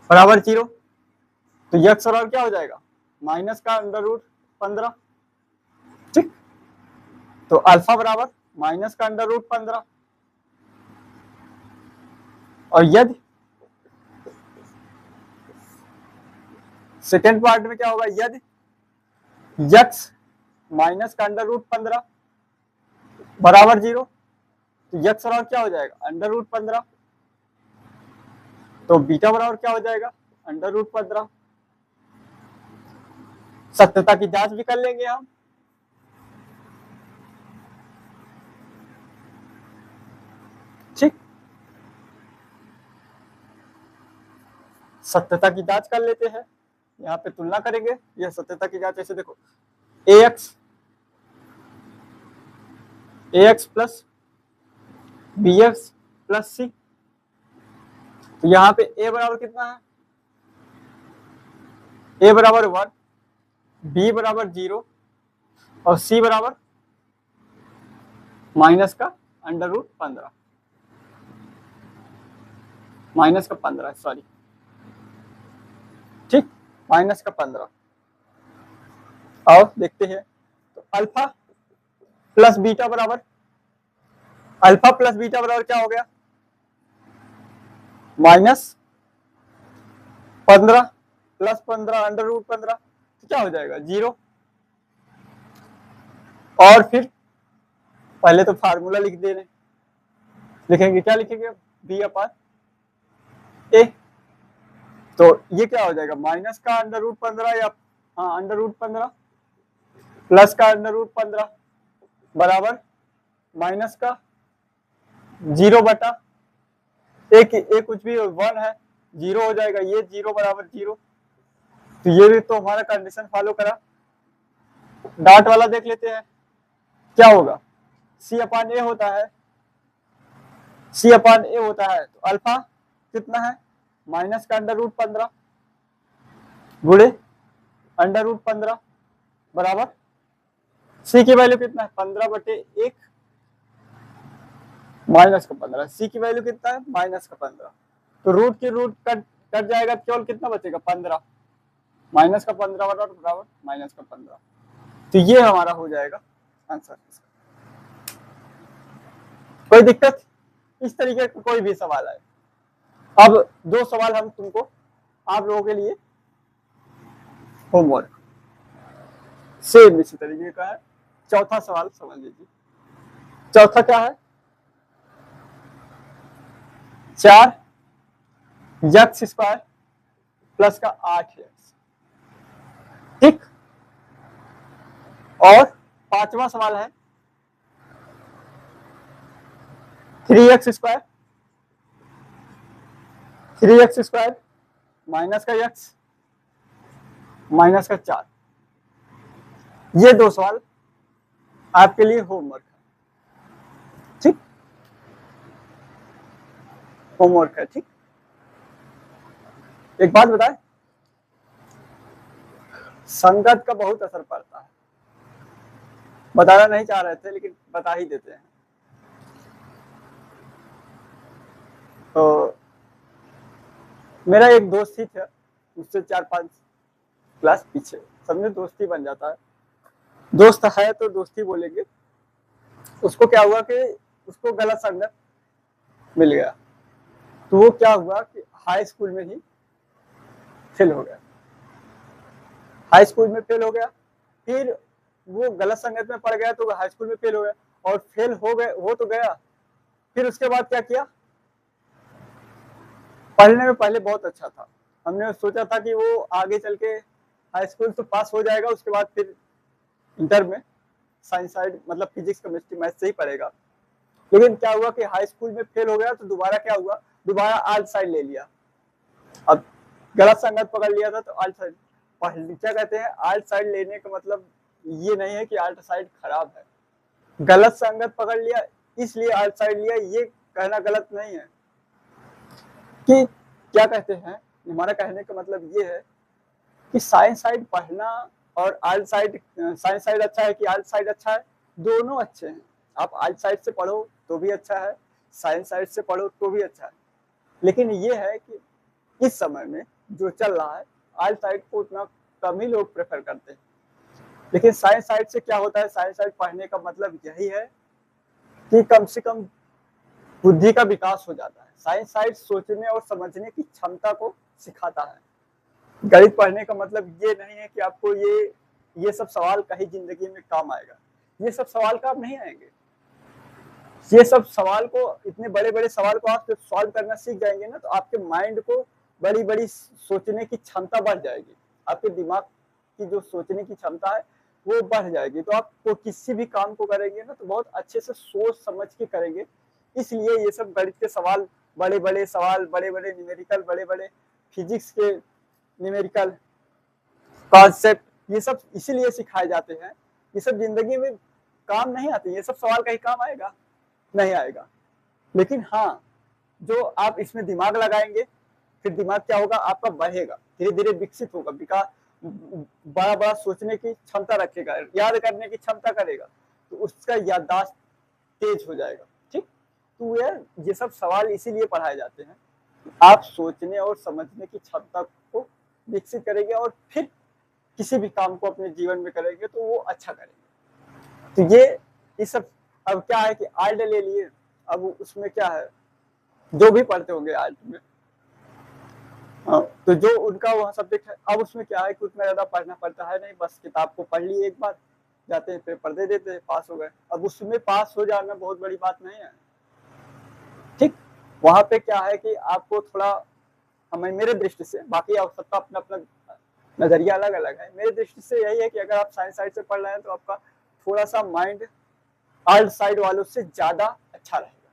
बराबर 0, तो यक्स बराबर क्या हो जाएगा, माइनस का अंडर रूट 15, ठीक। तो अल्फा बराबर माइनस का अंडर रूट 15, और यदि सेकेंड पार्ट में क्या होगा, यदि यक्स माइनस का अंडर रूट 15 बराबर 0, तो यक्स बराबर क्या हो जाएगा, अंडर रूट 15, तो बीटा बराबर क्या हो जाएगा, अंडर रूट 15। सत्यता की जांच भी कर लेंगे हम, ठीक। सत्यता की जांच कर लेते हैं, यहाँ पे तुलना करेंगे। यह सत्यता की जांच ऐसे देखो, ax plus bx plus c, तो यहाँ पे a बराबर कितना है, a बराबर 1, b बराबर 0 और c बराबर माइनस का अंडर रूट 15, माइनस का 15 सॉरी, ठीक, माइनस का 15। और देखते हैं, तो अल्फा प्लस बीटा बराबर, अल्फा प्लस बीटा बराबर क्या हो गया, माइनस 15 प्लस 15 अंडर रूट 15, तो क्या हो जाएगा 0। और फिर पहले तो फार्मूला लिख दे रहे, लिखेंगे क्या लिखेंगे, बी अपान ए, तो ये क्या हो जाएगा, माइनस का अंडर रूट 15 या हाँ अंडर रूट 15 प्लस का अंडर रूट 15 बराबर माइनस का 0 बटा एक कुछ भी 1 है, 0 हो जाएगा, ये 0 बराबर 0। तो ये भी तो हमारा कंडीशन फॉलो करा। डाट वाला देख लेते हैं क्या होगा, सी अपान ए होता है, सी अपान ए होता है, तो अल्फा कितना है, माइनस का अंडर रूट 15 गुणे अंडर रूट 15 बराबर सी की वैल्यू कितना है, 15 बटे 1 माइनस का 15, सी की वैल्यू कितना है, माइनस का 15, तो रूट की रूट कट जाएगा, केवल कितना बचेगा, 15, माइनस का 15 बराबर माइनस का 15। तो ये हमारा हो जाएगा आंसर। कोई दिक्कत, इस तरीके का कोई भी सवाल आए अब दो सवाल हम तुमको आप लोगों के लिए होमवर्क सेम इसी तरीके का है। चौथा सवाल समझ लीजिए। चौथा क्या है? 4x² प्लस का 8x, ठीक। और पांचवा सवाल है 3x² माइनस का x माइनस का 4। ये दो सवाल आपके लिए होमवर्क है, ठीक। होमवर्क है, ठीक। एक बात बताएं, संगत का बहुत असर पड़ता है। बताना नहीं चाह रहे थे लेकिन बता ही देते हैं। तो मेरा एक दोस्त ही था, उससे 4-5 क्लास पीछे, समझे दोस्ती बन जाता है। दोस्त है तो दोस्ती बोलेंगे। उसको क्या हुआ कि उसको गलत संगत मिल गया, तो वो क्या हुआ कि हाई स्कूल में ही फेल हो गया। हाई स्कूल में फेल हो गया, फिर वो गलत संगत में पड़ गया तो हाई स्कूल में फेल हो गया, और फेल हो तो गया। फिर उसके बाद क्या किया, पढ़ने में पहले बहुत अच्छा था। हमने सोचा था कि वो आगे चल के हाई स्कूल तो पास हो जाएगा, उसके बाद फिर इंटर में साइंस साइड मतलब फिजिक्स केमिस्ट्री मैथ से ही पढ़ेगा। लेकिन क्या हुआ कि हाई स्कूल में फेल हो गया, तो दोबारा क्या हुआ, दोबारा आर्ट साइड ले लिया। अब गलत संगत पकड़ लिया था तो आर्ट साइड क्या कहते हैं, आर्ट साइड लेने का मतलब ये नहीं है कि आर्ट साइड खराब है। गलत संगत पकड़ लिया इसलिए आर्ट साइड लिया, ये कहना गलत नहीं है। कि क्या कहते हैं, हमारा कहने का मतलब ये है कि साइंस साइड पढ़ना और आर्ट साइड, साइंस साइड अच्छा है कि आर्ट साइड अच्छा है, दोनों अच्छे हैं। आप आर्ट साइड से पढ़ो तो भी अच्छा है, साइंस साइड से पढ़ो तो भी अच्छा है। लेकिन ये है कि इस समय में जो चल रहा है, आर्ट साइड को उतना कम ही लोग प्रेफर करते हैं। लेकिन साइंस साइड से क्या होता है, साइंस साइड पढ़ने का मतलब यही है कि कम से कम बुद्धि का विकास हो जाता है। साइंस साइड सोचने और समझने की क्षमता को सिखाता है। गणित पढ़ने का मतलब ये नहीं है कि आपको ये सब सवाल कहीं जिंदगी में काम आएगा। ये सब सवाल काम नहीं आएंगे। ये सब सवाल को, इतने बड़े बड़े सवाल को आप जब सॉल्व करना सीख जाएंगे ना, तो आपके माइंड को बड़ी बड़ी सोचने की क्षमता बढ़ जाएगी। आपके दिमाग की जो सोचने की क्षमता है वो बढ़ जाएगी। तो आप किसी भी काम को करेंगे ना, तो बहुत अच्छे से सोच समझ के करेंगे। इसलिए ये सब गणित के सवाल, बड़े बड़े सवाल, बड़े बड़े न्यूमेरिकल, बड़े बड़े फिजिक्स के न्यूमेरिकल कॉन्सेप्ट, ये सब इसीलिए सिखाए जाते हैं। ये सब जिंदगी में काम नहीं आते। ये सब सवाल कहीं काम आएगा? नहीं आएगा। लेकिन हाँ, जो आप इसमें दिमाग लगाएंगे, फिर दिमाग क्या होगा, आपका बढ़ेगा, धीरे धीरे विकसित होगा, विकास, बड़ा बड़ा सोचने की क्षमता रखेगा, याद करने की क्षमता करेगा, तो उसका याददाश्त तेज हो जाएगा, ठीक। तो ये सब सवाल इसीलिए पढ़ाए जाते हैं, आप सोचने और समझने की क्षमता को विकसित करेंगे और फिर किसी भी काम को अपने जीवन में करेंगे तो वो अच्छा करेंगे। तो ये सब अब क्या है कि आर्ट ले लिए, अब उसमें क्या है, जो भी पढ़ते होंगे आर्ट में, तो जो उनका वह सब्जेक्ट है, अब उसमें क्या है कि उतना ज्यादा पढ़ना पड़ता है नहीं, बस किताब को पढ़ लिए एक बार, जाते हैं पेपर दे देते हैं, पास हो गए। अब उसमें पास हो जाना बहुत बड़ी बात नहीं है, ठीक। वहां पे क्या है कि आपको थोड़ा, हमें, मेरे दृष्टि से, बाकी आप सबका अपना अपना नजरिया अलग अलग है, मेरे दृष्टि से यही है कि अगर आप साइंस साइड से पढ़ रहे हैं तो आपका थोड़ा सा माइंड आर्ट साइड वालों से ज्यादा अच्छा रहेगा,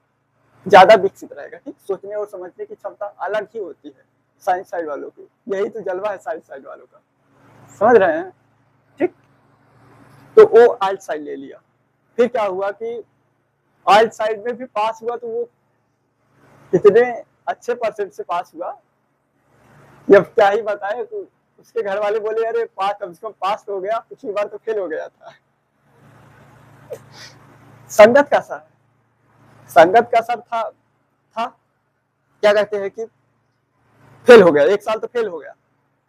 ज्यादा विकसित रहेगा, ठीक। सोचने और समझने की क्षमता अलग ही होती है साइंस साइड वालों की, यही तो जलवा है साइंस साइड वालों का, समझ रहे हैं, ठीक। तो वो आर्ट साइड ले लिया, फिर क्या हुआ कि आर्ट साइड में भी पास हुआ, तो वो कितने अच्छे परसेंट से पास हुआ, जब क्या ही बताए। तो उसके घर वाले बोले, अरे पास, कम से कम पास हो गया, पिछली बार तो फेल हो गया था। संगत का असर, संगत का असर था क्या कहते हैं कि फेल हो गया, एक साल तो फेल हो गया,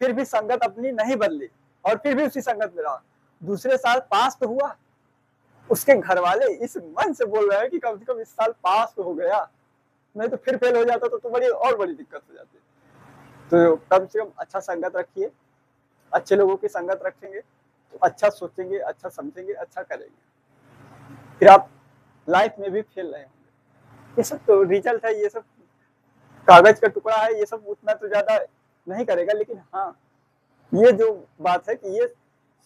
फिर भी संगत अपनी नहीं बदली और फिर भी उसी संगत में रहा, दूसरे साल पास तो हुआ। उसके घर वाले इस मन से बोल रहे हैं कि कम से कम इस साल पास तो हो गया, नहीं तो फिर फेल हो जाता तो बड़ी और बड़ी दिक्कत हो जाती। तो कम से कम अच्छा संगत रखिए, अच्छे लोगों की संगत रखेंगे तो अच्छा सोचेंगे, अच्छा समझेंगे, अच्छा करेंगे, फिर आप लाइफ में भी फेल नहीं होंगे। ये सब तो रिजल्ट है, ये सब कागज का टुकड़ा है, ये सब उतना तो ज्यादा नहीं करेगा, लेकिन हाँ ये जो बात है कि ये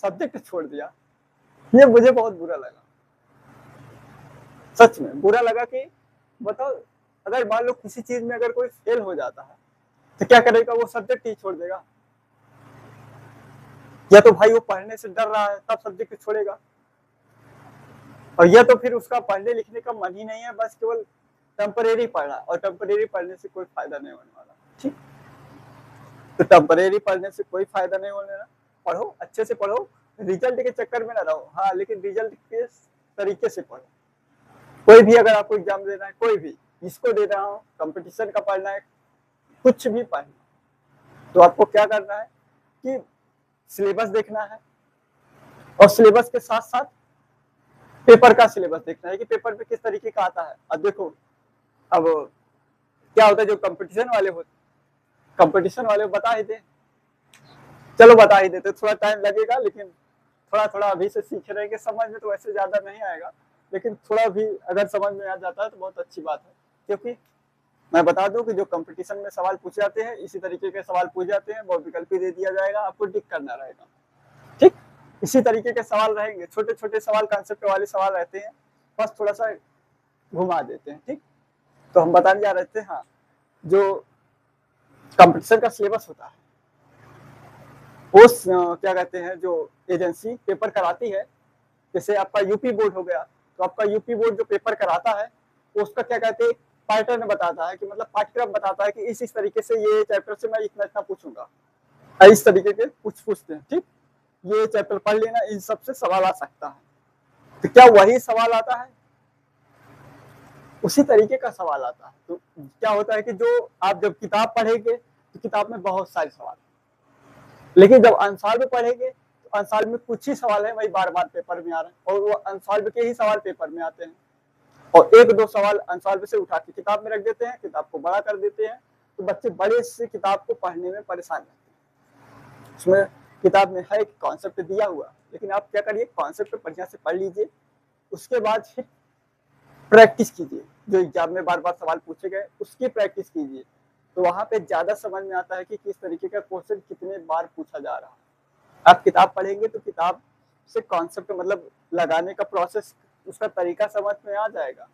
सब्जेक्ट छोड़ दिया, ये मुझे बहुत बुरा लगा, सच में बुरा लगा। कि बताओ अगर मान लो किसी चीज में अगर कोई फेल हो जाता है तो क्या करेगा, वो सब्जेक्ट ही छोड़ देगा, या तो भाई वो पढ़ने से डर रहा है तब सब्जेक्ट छोड़ेगा, और या तो फिर उसका पढ़ने लिखने का मन ही नहीं है, बस केवल टेम्परेरी पढ़ रहा है, और टेम्परेरी पढ़ने से कोई फायदा नहीं होने वाला। ठीक, तो टेम्परेरी पढ़ने से कोई फायदा नहीं होने वाला। पढ़ो, अच्छे से पढ़ो, रिजल्ट के चक्कर में ना रहो, हाँ लेकिन रिजल्ट के तरीके से पढ़ो। कोई भी अगर आपको एग्जाम देना है, कोई भी, जिसको दे रहा हूँ, कंपटीशन का पढ़ना है, कुछ भी पढ़ना, तो आपको क्या करना है कि सिलेबस देखना है, और सिलेबस के साथ साथ पेपर का सिलेबस देखना है कि पेपर में किस तरीके का आता है। अब देखो, अब क्या होता है, जो कंपटीशन वाले होते, कंपटीशन वाले बता ही दे, चलो बता ही देते, थोड़ा टाइम लगेगा, लेकिन थोड़ा थोड़ा अभी से सीख रहेंगे, समझ में तो वैसे ज्यादा नहीं आएगा, लेकिन थोड़ा भी अगर समझ में आ जाता है तो बहुत अच्छी बात है। क्योंकि मैं बता दूं कि जो कंपटीशन में सवाल पूछे जाते हैं, इसी तरीके के सवाल पूछे जाते हैं, बहुत विकल्प दे दिया जाएगा, आपको टिक करना रहेगा। ठीक, इसी तरीके के सवाल रहेंगे, छोटे छोटे सवाल, कंसेप्ट वाले सवाल रहते हैं, बस थोड़ा सा घुमा देते हैं। ठीक, तो हम बताने जा रहे थे, हाँ जो कंपटीशन का सिलेबस होता है, उस क्या कहते हैं, जो एजेंसी पेपर कराती है, जैसे आपका यूपी बोर्ड हो गया, तो आपका यूपी बोर्ड जो पेपर कराता है, तो उसका क्या कहते हैं, पैटर्न बताता है, कि मतलब पाठ्यक्रम बताता है कि इस तरीके से ये चैप्टर से मैं इतना इतना पूछूंगा, इस तरीके के पूछते हैं। ठीक, ये चैप्टर पढ़ लेना, इन सब से सवाल आ सकता है, तो क्या वही सवाल आता है, उसी तरीके का सवाल आता है। तो क्या होता है कि जो आप जब किताब पढ़ेंगे तो किताब में बहुत सारे सवाल, लेकिन जब आंसर में पढ़ेंगे तो आंसर में कुछ ही सवाल है, वही बार बार पेपर में आ रहा है, और वो आंसर के ही सवाल पेपर में आते हैं, और एक दो सवाल आंसर से उठा के किताब में रख देते हैं, किताब को बड़ा कर देते हैं, तो बच्चे बड़े से किताब को पढ़ने में परेशान रहते हैं। उसमें किताब में है एक कॉन्सेप्ट दिया हुआ, लेकिन आप क्या करिए, कॉन्सेप्ट बढ़िया से पढ़ लीजिए, उसके बाद फिर प्रैक्टिस कीजिए, जो एग्जाम में बार बार सवाल पूछे गए उसकी प्रैक्टिस कीजिए, तो वहां पे ज्यादा समझ में आता है कि किस तरीके का क्वेश्चन कितने बार पूछा जा रहा है। आप किताब पढ़ेंगे तो किताब से कॉन्सेप्ट मतलब लगाने का प्रोसेस, उसका तरीका समझ में आ जाएगा,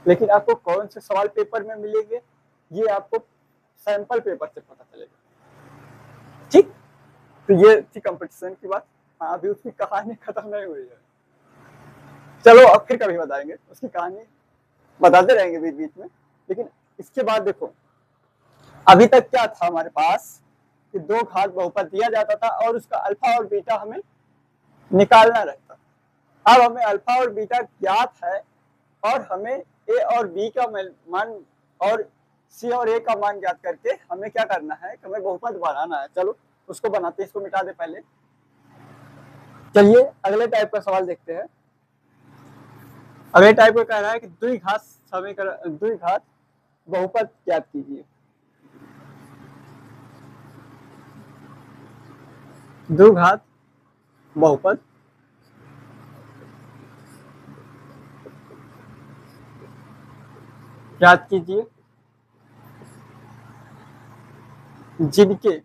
लेकिन आपको कौन से सवाल पेपर में मिलेंगे ये आपको सैंपल पेपर से पता चलेगा। ठीक, तो ये थी कंपटीशन की बात। हाँ, अभी उसकी कहानी खत्म नहीं हुई है, चलो अब फिर कभी बताएंगे, उसकी कहानी बताते रहेंगे बीच बीच में। लेकिन इसके बाद देखो, अभी तक क्या था हमारे पास कि दो घात बहुपद दिया जाता था और उसका अल्फा और बीटा हमें निकालना रहता। अब हमें अल्फा और बीटा ज्ञात है, और हमें ए और बी का मान और सी और ए का मान ज्ञात करके हमें क्या करना है, हमें बहुपद बनाना है। चलो उसको बनाते हैं, इसको मिटा दे पहले। चलिए अगले टाइप का सवाल देखते हैं। अगले टाइप का कह रहा है कि द्विघात समीकरण, द्विघात बहुपद ज्ञात कीजिए। द्विघात बहुपद ज्ञात कीजिए जिनके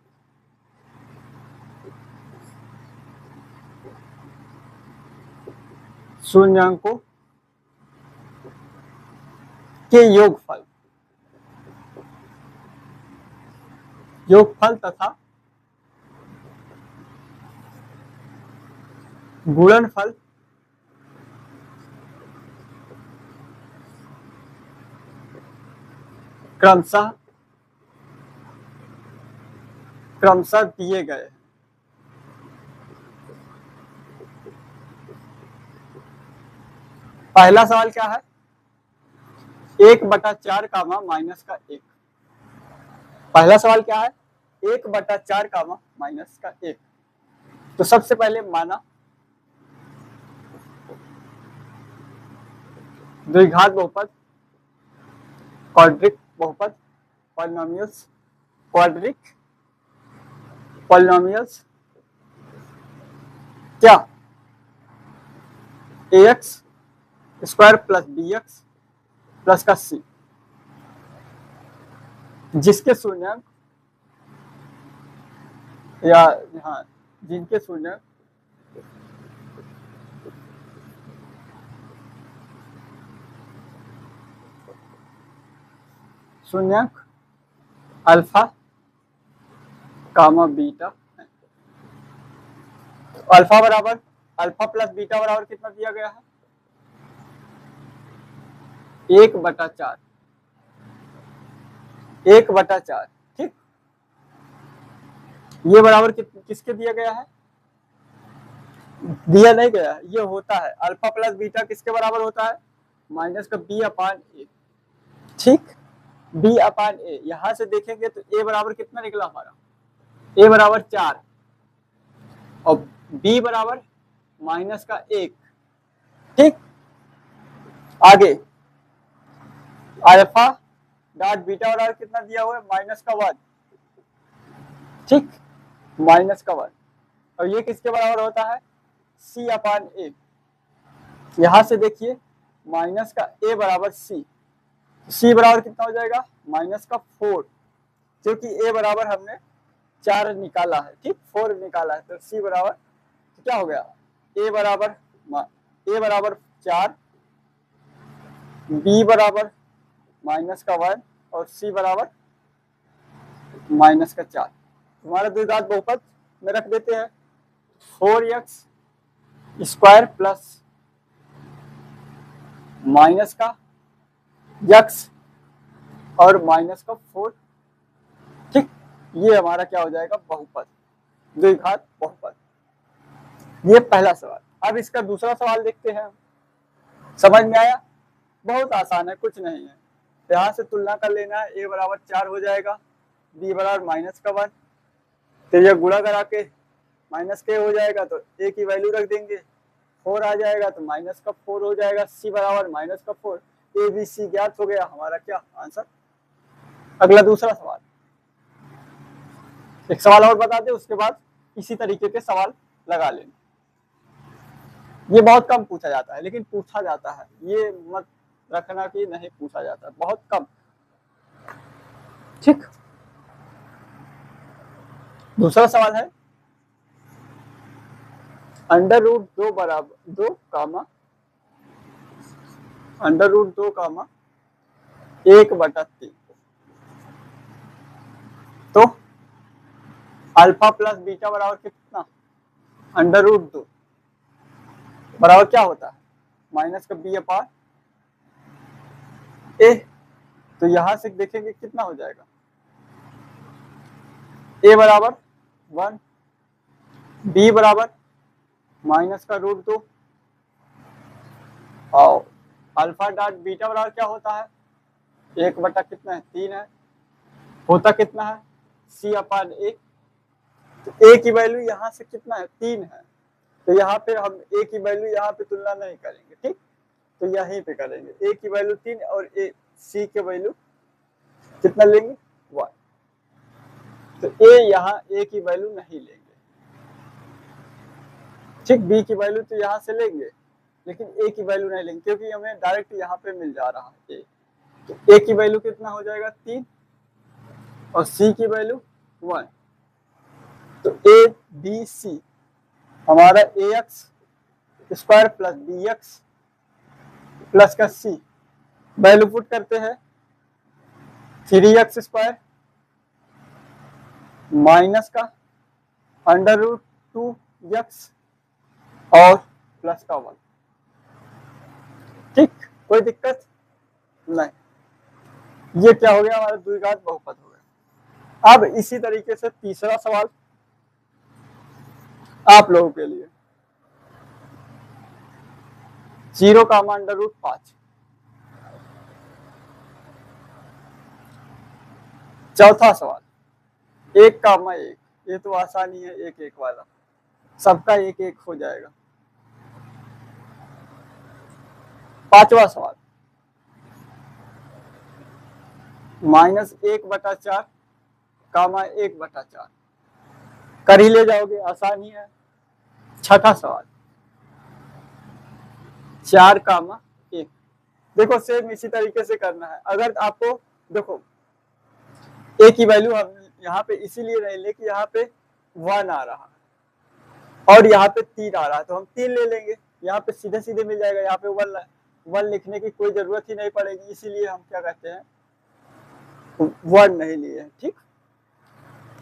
शून्यांकों के योगफल तथा गुणनफल क्रमशः दिए गए। पहला सवाल क्या है, 1/4 कामा माइनस का 1। पहला सवाल क्या है, 1/4 कामा माइनस का 1। तो सबसे पहले माना द्विघात बहुपद क्वाड्रिक बहुपद पॉलिनोमियल्स, क्वाड्रिक पॉलिनोमियल्स क्या ax square plus bx plus का c, जिसके शून्यक या हाँ जिनके शून्यक शून्यक अल्फा कामा बीटा, अल्फा बराबर अल्फा प्लस बीटा बराबर कितना दिया गया है 1/4, 1/4, ठीक। ये बराबर किसके दिया गया है, दिया नहीं गया है, ये होता है अल्फा प्लस बीटा किसके बराबर होता है माइनस का b अपान ए, ठीक। b अपान ए, यहां से देखेंगे तो a बराबर कितना निकला हमारा, a बराबर 4 और b बराबर माइनस का 1, ठीक। आगे अल्फा डॉट बीटा बराबर कितना दिया हुआ है माइनस का 1, ठीक, माइनस का 1, और ये किसके बराबर होता है c अपान ए, यहां से देखिए माइनस का a बराबर c बराबर कितना हो जाएगा माइनस का 4, क्योंकि a बराबर हमने 4 निकाला है, ठीक, 4 निकाला है, तो c बराबर क्या हो गया a बराबर 4, b बराबर माइनस का 1 और c बराबर माइनस का 4। हमारा द्विघात बहुपद में रख देते हैं 4x स्क्वायर प्लस माइनस का x और माइनस का 4, ठीक। ये हमारा क्या हो जाएगा बहुपद, द्विघात बहुपद। ये पहला सवाल। अब इसका दूसरा सवाल देखते हैं, समझ में आया, बहुत आसान है, कुछ नहीं है। यहाँ से तुलना कर लेना है, a बराबर 4 हो जाएगा, b बराबर माइनस का 1, तो ये गुणा करा के माइनस के हो जाएगा तो a की वैल्यू रख देंगे, 4 आ जाएगा तो माइनस का 4 हो जाएगा, c बराबर माइनस का 4, a b c ज्ञात हो गया हमारा क्या आंसर। अगला दूसरा सवाल, एक सवाल और बता दे, उसके बाद इसी तरीके के सवाल लगा लेना। ये बहुत कम पूछा जाता है, लेकिन पूछा जाता है, ये मत रखना कि नहीं पूछा जाता, बहुत कम, ठीक। दूसरा सवाल है अंडर रूट 2 बराबर 2 कामा अंडर रूट 2 कामा 1/3, तो अल्फा प्लस बीटा बराबर कितना अंडर रूट 2 बराबर क्या होता है माइनस का b अपान ए, तो यहां से देखेंगे कितना हो जाएगा a बराबर 1, b बराबर माइनस का रूट 2 और अल्फा डॉट बीटा बराबर क्या होता है 1 बटा कितना है 3 है, होता कितना है c अपान ए, तो a की वैल्यू यहाँ से कितना है 3 है, तो यहाँ पे हम a की वैल्यू यहाँ पे तुलना नहीं करेंगे, ठीक, तो यहीं पे करेंगे a की वैल्यू 3 और c के वैल्यू कितना लेंगे 1, तो a यहाँ a की वैल्यू नहीं लेंगे, ठीक। b की वैल्यू तो यहाँ से लेंगे, लेकिन a की वैल्यू नहीं लेंगे, क्योंकि हमें डायरेक्ट यहाँ पे मिल जा रहा है a, तो a की वैल्यू कितना हो जाएगा 3 और c की वैल्यू 1, तो a b c हमारा ax square plus bx plus का c, वैल्यू पुट करते हैं 3x स्क्वायर माइनस का अंडर रूट 2x और प्लस का 1, ठीक, कोई दिक्कत नहीं। ये क्या हो गया हमारा द्विघात बहुपद हो गया। अब इसी तरीके से तीसरा सवाल आप लोगों के लिए 0 कामा अंडर रूट 5, चौथा सवाल 1 कामा 1, ये तो आसानी है, 1 1 वाला, सबका 1 1 हो जाएगा। पांचवा सवाल -1/4 कामा 1/4 कर ही ले जाओगे, आसान ही है। छठा सवाल 4 कामा 1। देखो सेम इसी तरीके से करना है। अगर आपको देखो ए की वैल्यू हम यहाँ पे इसीलिए नहीं ले कि यहाँ पे 1 आ रहा है और यहाँ पे 3 आ रहा है, तो हम 3 ले लेंगे, यहाँ पे सीधे सीधे मिल जाएगा। यहाँ पे 1 लिखने की कोई जरूरत ही नहीं पड़ेगी, इसीलिए हम क्या कहते हैं 1 नहीं लिए हैं। ठीक,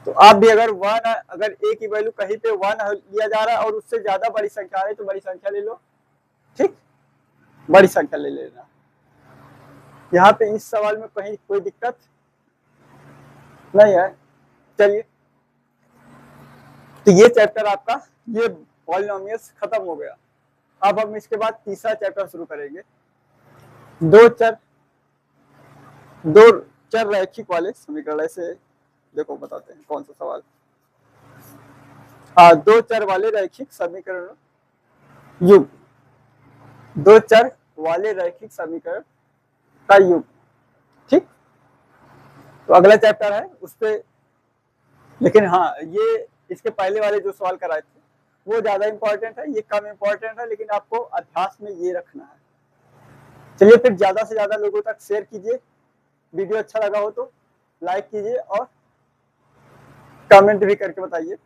तो आप भी अगर 1 अगर ए की वैल्यू कहीं पे 1 लिया जा रहा है और उससे ज्यादा बड़ी संख्या आ रही है तो बड़ी संख्या ले लो। ठीक, बड़ी संख्या ले लेना। यहाँ पे इस सवाल में कहीं कोई दिक्कत नहीं है। चलिए, तो ये चैप्टर आपका ये पॉलिनोमियल्स खत्म हो गया। अब हम इसके बाद तीसरा चैप्टर शुरू करेंगे, दो चर रैखिक वाले समीकरण। ऐसे देखो बताते हैं कौन सा सवाल। हाँ, दो चर वाले रैखिक समीकरण युग, दो चर वाले रैखिक समीकरण का युग। ठीक, तो अगला चैप्टर है उस पे, लेकिन हाँ ये इसके पहले वाले जो सवाल कराए थे वो ज्यादा इंपॉर्टेंट है, ये कम इंपॉर्टेंट है, लेकिन आपको अभ्यास में ये रखना है। चलिए फिर ज्यादा से ज्यादा लोगों तक शेयर कीजिए, वीडियो अच्छा लगा हो तो लाइक कीजिए और कमेंट भी करके बताइए।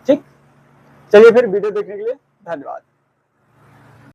ठीक, चलिए फिर वीडियो देखने के लिए धन्यवाद।